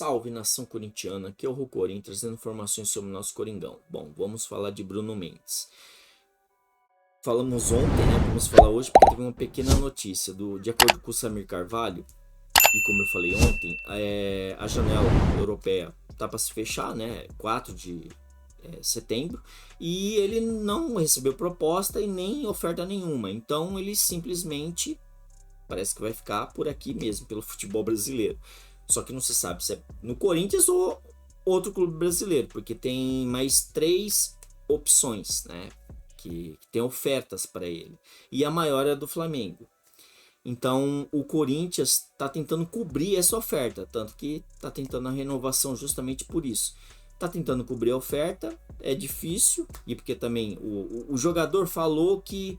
Salve, nação corintiana, aqui é o Rocorim, trazendo informações sobre o nosso Coringão. Bom, vamos falar de Bruno Mendes. Falamos ontem, né? Vamos falar hoje porque teve uma pequena notícia. De acordo com o Samir Carvalho, e como eu falei ontem, a janela europeia tá para se fechar, né? 4 de setembro, e ele não recebeu proposta e nem oferta nenhuma. Então ele simplesmente parece que vai ficar por aqui mesmo, pelo futebol brasileiro. Só que não se sabe se é no Corinthians ou outro clube brasileiro, porque tem mais 3 opções, né? Que tem ofertas para ele. E a maior é a do Flamengo. Então o Corinthians está tentando cobrir essa oferta, tanto que está tentando a renovação justamente por isso. Está tentando cobrir a oferta, é difícil, e porque também o jogador falou que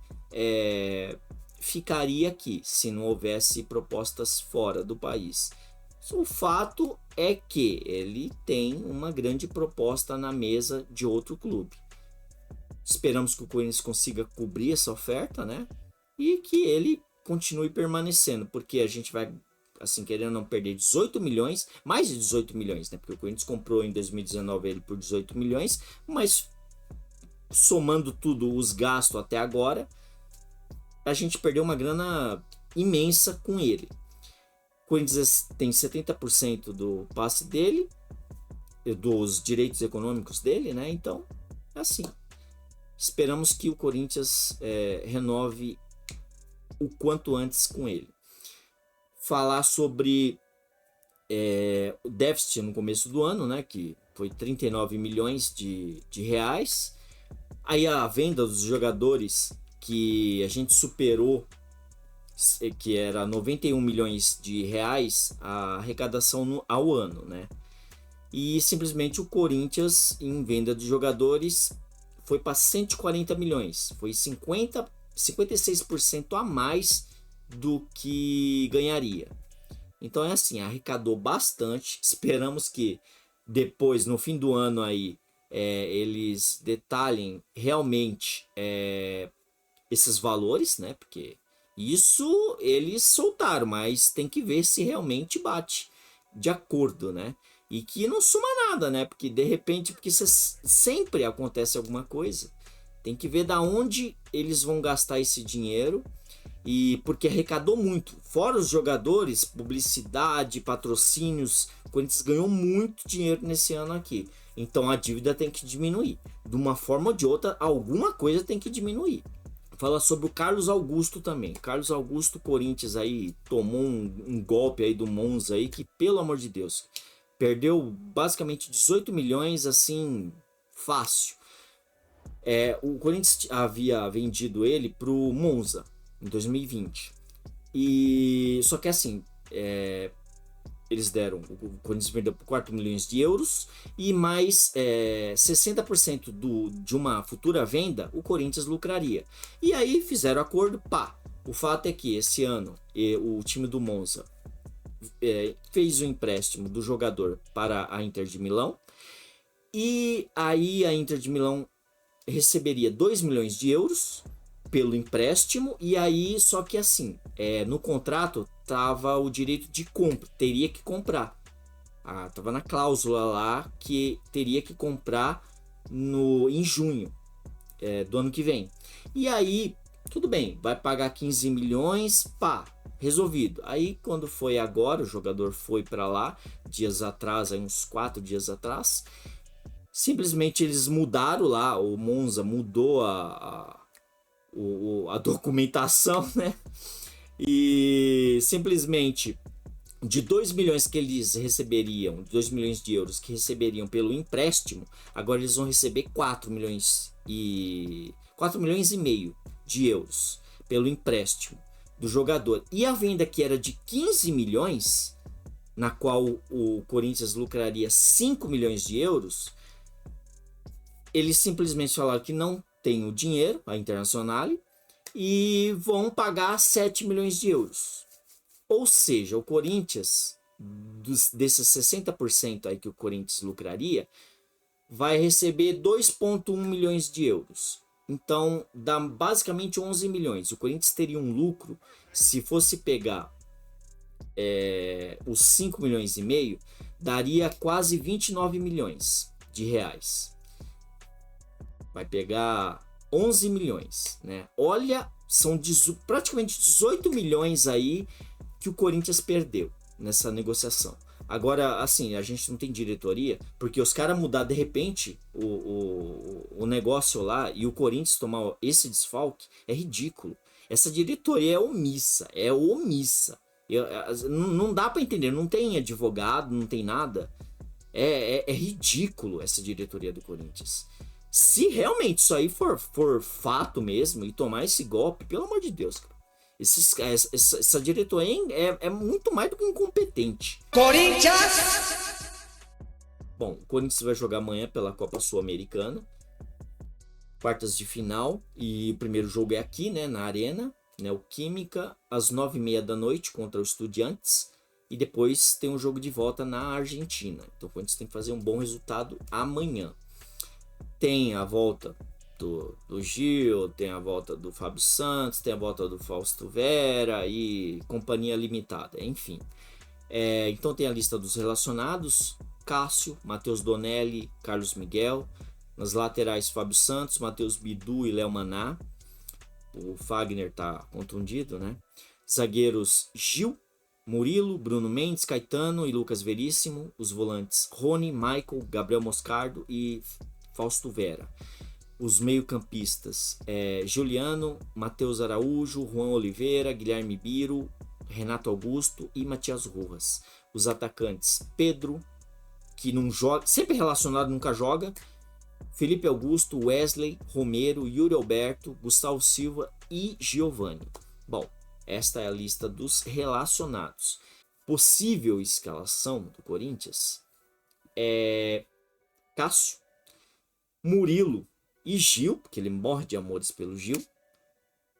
ficaria aqui se não houvesse propostas fora do país. O fato é que ele tem uma grande proposta na mesa de outro clube. Esperamos que o Corinthians consiga cobrir essa oferta, né? E que ele continue permanecendo, porque a gente vai, assim, querendo não perder 18 milhões, mais de 18 milhões, né? Porque o Corinthians comprou em 2019 ele por 18 milhões, mas somando tudo os gastos até agora, a gente perdeu uma grana imensa com ele. O Corinthians tem 70% do passe dele, dos direitos econômicos dele, né? Então, é assim. Esperamos que o Corinthians renove o quanto antes com ele. Falar sobre o déficit no começo do ano, né? Que foi 39 milhões de reais. Aí a venda dos jogadores que a gente superou, que era 91 milhões de reais a arrecadação ao ano, né? E simplesmente o Corinthians, em venda de jogadores, foi para 140 milhões. Foi 56% a mais do que ganharia. Então é assim, arrecadou bastante. Esperamos que depois, no fim do ano aí, eles detalhem realmente esses valores, né? Porque isso eles soltaram, mas tem que ver se realmente bate de acordo, né? E que não suma nada, né? Porque de repente, porque sempre acontece alguma coisa. Tem que ver da onde eles vão gastar esse dinheiro. E porque arrecadou muito. Fora os jogadores, publicidade, patrocínios, o Corinthians ganhou muito dinheiro nesse ano aqui. Então a dívida tem que diminuir. De uma forma ou de outra, alguma coisa tem que diminuir. Fala sobre o Carlos Augusto também. Carlos Augusto, Corinthians aí tomou um golpe aí do Monza aí que, pelo amor de Deus, perdeu basicamente 18 milhões assim, fácil. O Corinthians havia vendido ele pro Monza em 2020. E só que assim, eles deram, o Corinthians vendeu por 4 milhões de euros e mais 60% de uma futura venda o Corinthians lucraria. E aí fizeram acordo, pá. O fato é que esse ano o time do Monza fez o empréstimo do jogador para a Inter de Milão. E aí a Inter de Milão receberia 2 milhões de euros pelo empréstimo, e aí só que assim, no contrato tava o direito de compra, teria que comprar. Tava na cláusula lá que teria que comprar em junho do ano que vem. E aí, tudo bem, vai pagar 15 milhões, pá, resolvido. Aí quando foi agora, o jogador foi para lá, dias atrás, aí uns 4 dias atrás, simplesmente eles mudaram lá, o Monza mudou a documentação, né? E simplesmente de 2 milhões que eles receberiam, 2 milhões de euros que receberiam pelo empréstimo, agora eles vão receber 4 milhões e meio de euros pelo empréstimo do jogador. E a venda que era de 15 milhões, na qual o Corinthians lucraria 5 milhões de euros, eles simplesmente falaram que não tem o dinheiro, a Internacional, e vão pagar 7 milhões de euros. Ou seja, o Corinthians, desses 60% aí que o Corinthians lucraria, vai receber 2,1 milhões de euros. Então, dá basicamente 11 milhões. O Corinthians teria um lucro, se fosse pegar os 5 milhões e meio, daria quase 29 milhões de reais. Vai pegar 11 milhões, né? Olha, são praticamente 18 milhões aí que o Corinthians perdeu nessa negociação. Agora, assim, a gente não tem diretoria, porque os caras mudar de repente o negócio lá e o Corinthians tomar esse desfalque é ridículo. Essa diretoria é omissa, não dá para entender, não tem advogado, não tem nada. É ridículo essa diretoria do Corinthians. Se realmente isso aí for fato mesmo e tomar esse golpe, pelo amor de Deus, cara. Essa diretoria é muito mais do que incompetente. Corinthians! Bom, o Corinthians vai jogar amanhã pela Copa Sul-Americana, quartas de final, e o primeiro jogo é aqui, né, na Arena, Neoquímica, às 9h30 da noite contra o Estudiantes, e depois tem um jogo de volta na Argentina. Então o Corinthians tem que fazer um bom resultado amanhã. Tem a volta do Gil, tem a volta do Fábio Santos, tem a volta do Fausto Vera e companhia limitada, enfim. Então tem a lista dos relacionados: Cássio, Matheus Donelli, Carlos Miguel. Nas laterais, Fábio Santos, Matheus Bidu e Léo Maná. O Fagner tá contundido, né? Zagueiros: Gil, Murilo, Bruno Mendes, Caetano e Lucas Veríssimo. Os volantes: Rony, Michael, Gabriel Moscardo e Fausto Vera. Os meio-campistas: Juliano, Matheus Araújo, Juan Oliveira, Guilherme Biro, Renato Augusto e Matias Rojas. Os atacantes: Pedro, que não joga, sempre relacionado, nunca joga, Felipe Augusto, Wesley, Romero, Yuri Alberto, Gustavo Silva e Giovani. Bom, esta é a lista dos relacionados. Possível escalação do Corinthians é Cássio, Murilo e Gil, porque ele morre de amores pelo Gil.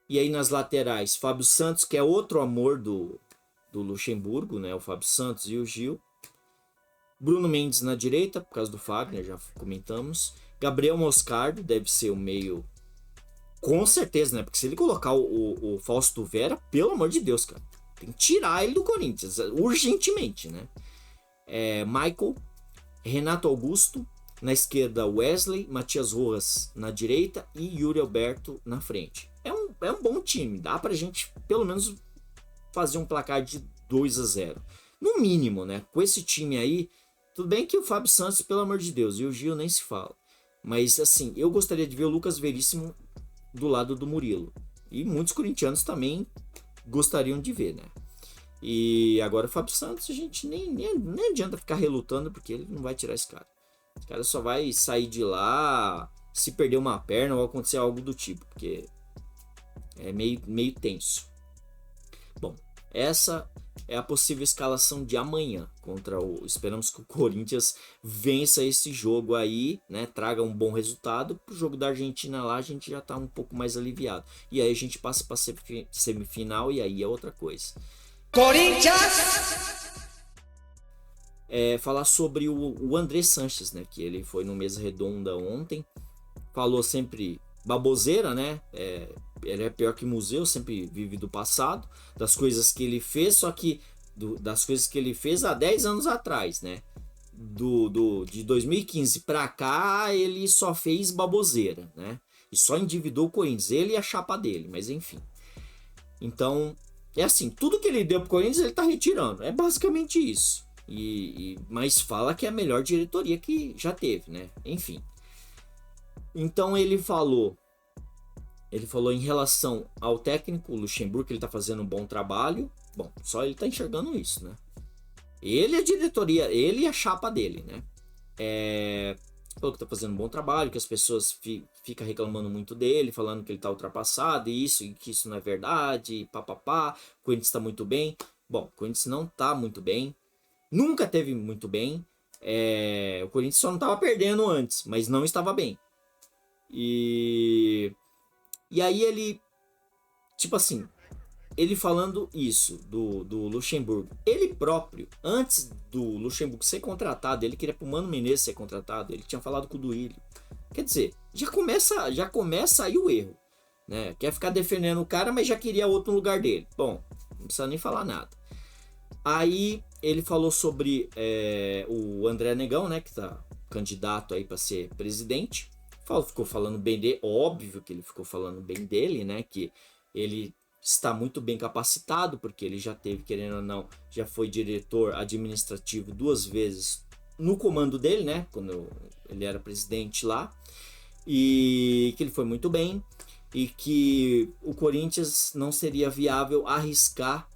E aí nas laterais, Fábio Santos, que é outro amor do Luxemburgo, né? O Fábio Santos e o Gil. Bruno Mendes na direita, por causa do Fagner, já comentamos. Gabriel Moscardo deve ser o meio, com certeza, né? Porque se ele colocar o Fausto Vera, pelo amor de Deus, cara, tem que tirar ele do Corinthians, urgentemente, né? Michael, Renato Augusto, na esquerda Wesley, Matias Rojas na direita e Yuri Alberto na frente. É um bom time, dá pra gente pelo menos fazer um placar de 2-0. No mínimo, né? Com esse time aí, tudo bem que o Fábio Santos, pelo amor de Deus, e o Gil nem se fala. Mas assim, eu gostaria de ver o Lucas Veríssimo do lado do Murilo. E muitos corintianos também gostariam de ver, né? E agora o Fábio Santos, a gente nem adianta ficar relutando, porque ele não vai tirar esse cara. Esse cara só vai sair de lá se perder uma perna ou acontecer algo do tipo, porque é meio tenso. Bom, essa é a possível escalação de amanhã esperamos que o Corinthians vença esse jogo aí, né? Traga um bom resultado. Pro jogo da Argentina lá a gente já tá um pouco mais aliviado. E aí a gente passa para semifinal e aí é outra coisa. Corinthians! Falar sobre o André Sanches, né? Que ele foi no Mesa Redonda ontem. Falou sempre baboseira, né? Ele é pior que museu, sempre vive do passado, das coisas que ele fez, só que das coisas que ele fez há 10 anos atrás, né? De 2015 pra cá, ele só fez baboseira, né? E só endividou o Corinthians, ele e a chapa dele, mas enfim. Então, é assim, tudo que ele deu pro Corinthians, ele tá retirando. É basicamente isso. Mas fala que é a melhor diretoria que já teve, né? Enfim. Então ele falou em relação ao técnico Luxemburgo, que ele tá fazendo um bom trabalho. Bom, só ele tá enxergando isso, né? Ele, a diretoria, ele e a chapa dele, né? Falou que tá fazendo um bom trabalho, que as pessoas ficam reclamando muito dele, falando que ele tá ultrapassado, e que isso não é verdade, papapá. O Corinthians tá muito bem. Bom, o Corinthians não tá muito bem. Nunca teve muito bem. O Corinthians só não tava perdendo antes, mas não estava bem. E aí ele, tipo assim, ele falando isso do Luxemburgo, ele próprio, antes do Luxemburgo ser contratado, ele queria pro Mano Menezes ser contratado, ele tinha falado com o Duílio. Quer dizer, já começa aí o erro, né? Quer ficar defendendo o cara, mas já queria outro no lugar dele. Bom, não precisa nem falar nada. Aí ele falou sobre o André Negão, né, que tá candidato aí para ser presidente. Ficou falando bem dele, óbvio que ele ficou falando bem dele, né, que ele está muito bem capacitado, porque ele já teve, querendo ou não, já foi diretor administrativo 2 vezes no comando dele, né, quando ele era presidente lá, e que ele foi muito bem, e que o Corinthians não seria viável arriscar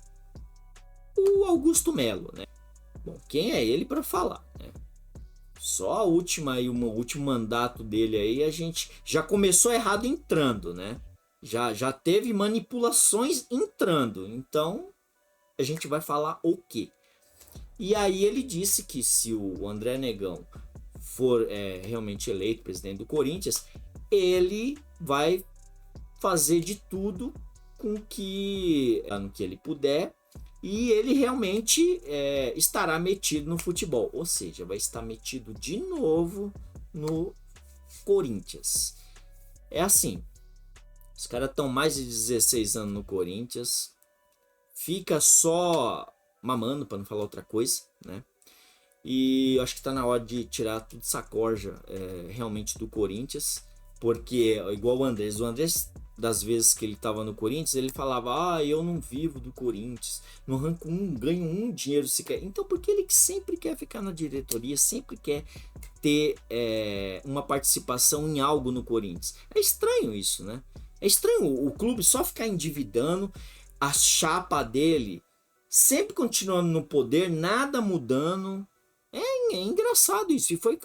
o Augusto Melo, né? Bom, quem é ele para falar, né? Só a última aí, o último mandato dele aí, a gente já começou errado entrando, né? Já teve manipulações entrando, então a gente vai falar o quê? E aí ele disse que se o André Negão for realmente eleito presidente do Corinthians, ele vai fazer de tudo no que ele puder, e ele realmente estará metido no futebol, ou seja, vai estar metido de novo no Corinthians. É assim, os caras estão mais de 16 anos no Corinthians, fica só mamando, para não falar outra coisa, né? E acho que tá na hora de tirar tudo essa corja realmente do Corinthians, porque igual o Andrés, das vezes que ele tava no Corinthians, ele falava: eu não vivo do Corinthians, não arranco ganho um dinheiro sequer. Então, porque ele sempre quer ficar na diretoria, sempre quer ter uma participação em algo no Corinthians. É estranho isso, né? É estranho o clube só ficar endividando, a chapa dele sempre continuando no poder, nada mudando. É engraçado isso. E foi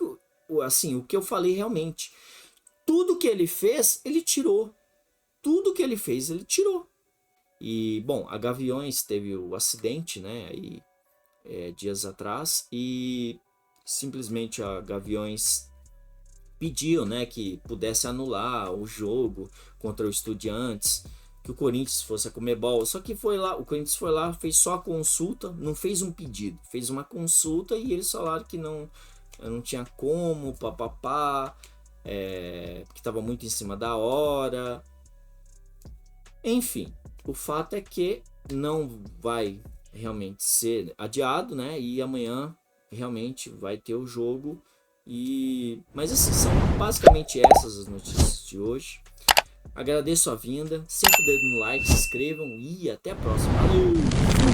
assim, o que eu falei realmente. Tudo que ele fez, ele tirou. Tudo que ele fez, ele tirou. E, bom, a Gaviões teve o acidente, né, aí, dias atrás, e simplesmente a Gaviões pediu, né, que pudesse anular o jogo contra o Estudiantes, que o Corinthians fosse a Conmebol. Só que o Corinthians foi lá, fez só a consulta, não fez um pedido, fez uma consulta e eles falaram que não tinha como, papapá, que estava muito em cima da hora. Enfim, o fato é que não vai realmente ser adiado, né? E amanhã realmente vai ter o jogo. Mas assim, são basicamente essas as notícias de hoje. Agradeço a vinda, senta o dedo no like, se inscrevam e até a próxima. Falou!